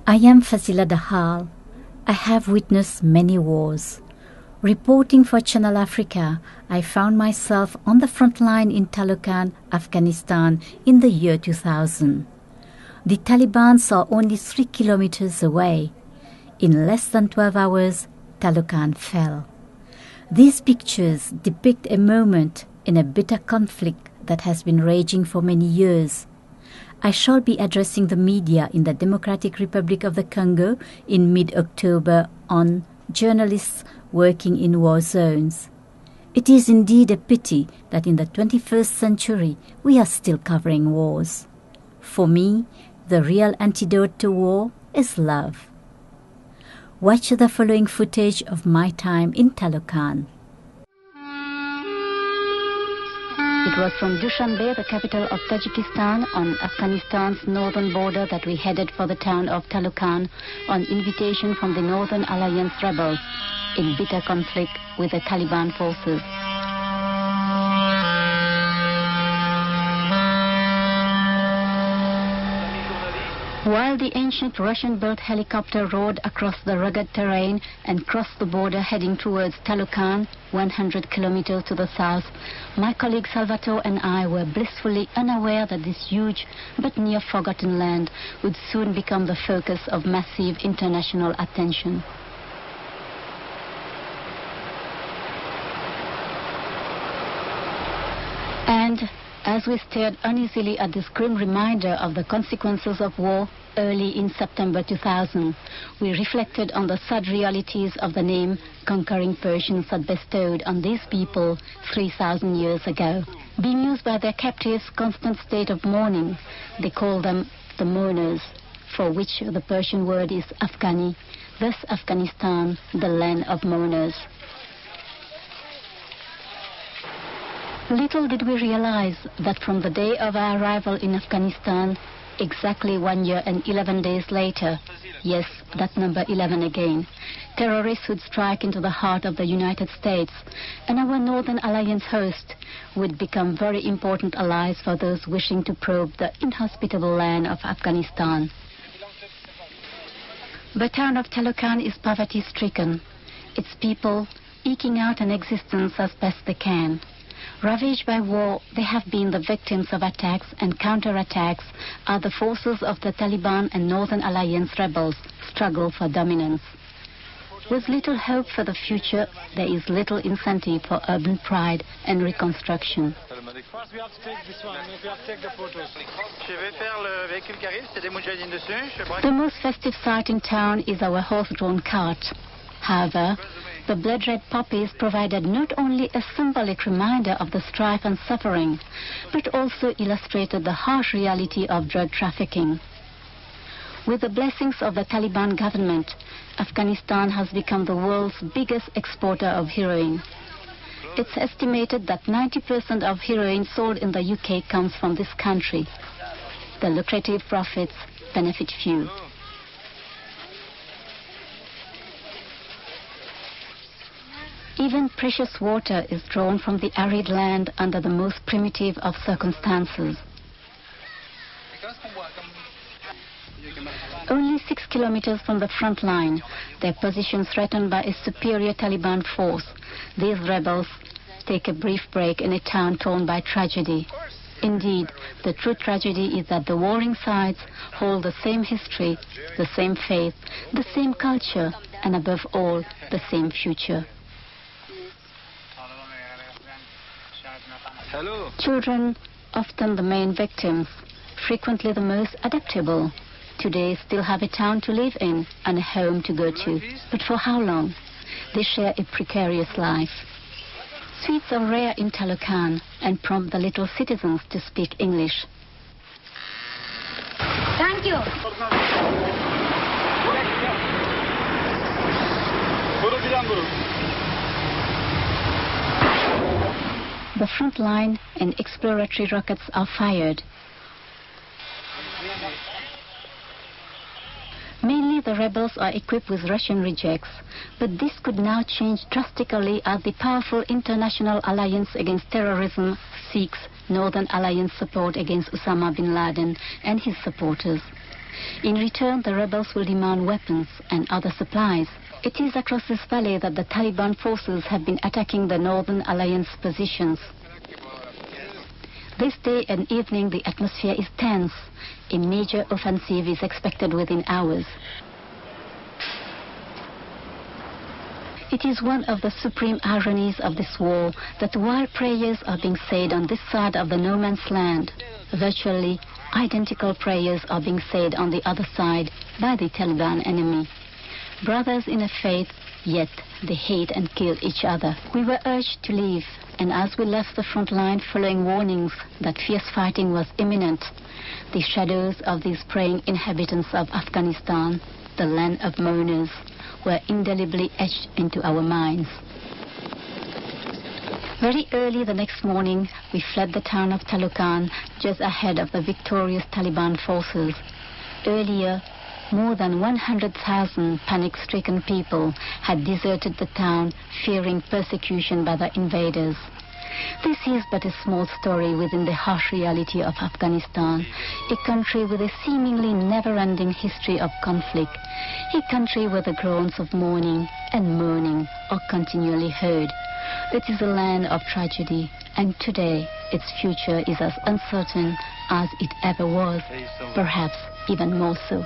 I am Fazila Da Hall. I have witnessed many wars. Reporting for Channel Africa, I found myself on the front line in Taloqan, Afghanistan in the year 2000. The Taliban are only 3 kilometers away. In less than 12 hours, Taloqan fell. These pictures depict a moment in a bitter conflict that has been raging for many years. I shall be addressing the media in the Democratic Republic of the Congo in mid-October on journalists working in war zones. It is indeed a pity that in the 21st century we are still covering wars. For me, the real antidote to war is love. Watch the following footage of my time in Taloqan. It was from Dushanbe, the capital of Tajikistan, on Afghanistan's northern border, that we headed for the town of Taloqan on invitation from the Northern Alliance rebels in bitter conflict with the Taliban forces. While the ancient Russian-built helicopter roared across the rugged terrain and crossed the border heading towards Taloqan, 100 kilometers to the south, my colleague Salvatore and I were blissfully unaware that this huge but near-forgotten land would soon become the focus of massive international attention. And as we stared uneasily at this grim reminder of the consequences of war early in September 2000, we reflected on the sad realities of the name conquering Persians had bestowed on these people 3,000 years ago. Bemused by their captives' constant state of mourning, they called them the mourners, for which the Persian word is Afghani, thus Afghanistan, the land of mourners. Little did we realize that from the day of our arrival in Afghanistan, exactly 1 year and 11 days later, yes, that number 11 again, terrorists would strike into the heart of the United States, and our Northern Alliance host would become very important allies for those wishing to probe the inhospitable land of Afghanistan. The town of Taloqan is poverty-stricken, its people eking out an existence as best they can. Ravaged by war, they have been the victims of attacks and counterattacks as the forces of the Taliban and Northern Alliance rebels struggle for dominance. With little hope for the future, there is little incentive for urban pride and reconstruction. The most festive sight in town is our horse-drawn cart. However, the blood-red poppies provided not only a symbolic reminder of the strife and suffering, but also illustrated the harsh reality of drug trafficking. With the blessings of the Taliban government, Afghanistan has become the world's biggest exporter of heroin. It's estimated that 90% of heroin sold in the UK comes from this country. The lucrative profits benefit few. Even precious water is drawn from the arid land under the most primitive of circumstances. Only 6 kilometers from the front line, their position threatened by a superior Taliban force, these rebels take a brief break in a town torn by tragedy. Indeed, the true tragedy is that the warring sides hold the same history, the same faith, the same culture, and above all, the same future. Children, often the main victims, frequently the most adaptable, today still have a town to live in and a home to go to. But for how long? They share a precarious life. Sweets are rare in Taloqan and prompt the little citizens to speak English. Thank you. The front line and exploratory rockets are fired. Mainly the rebels are equipped with Russian rejects, but this could now change drastically as the powerful International Alliance Against Terrorism seeks Northern Alliance support against Osama bin Laden and his supporters. In return, the rebels will demand weapons and other supplies. It is across this valley that the Taliban forces have been attacking the Northern Alliance positions. This day and evening, the atmosphere is tense. A major offensive is expected within hours. It is one of the supreme ironies of this war that while prayers are being said on this side of the no man's land, virtually identical prayers are being said on the other side by the Taliban enemy. Brothers in a faith, yet they hate and kill each other. We were urged to leave, and as we left the front line following warnings that fierce fighting was imminent, the shadows of these praying inhabitants of Afghanistan, the land of mourners, were indelibly etched into our minds. Very early the next morning, we fled the town of Taloqan just ahead of the victorious Taliban forces. Earlier, more than 100,000 panic-stricken people had deserted the town, fearing persecution by the invaders. This is but a small story within the harsh reality of Afghanistan, a country with a seemingly never-ending history of conflict, a country where the groans of mourning and mourning are continually heard. It is a land of tragedy, and today its future is as uncertain as it ever was, perhaps even more so.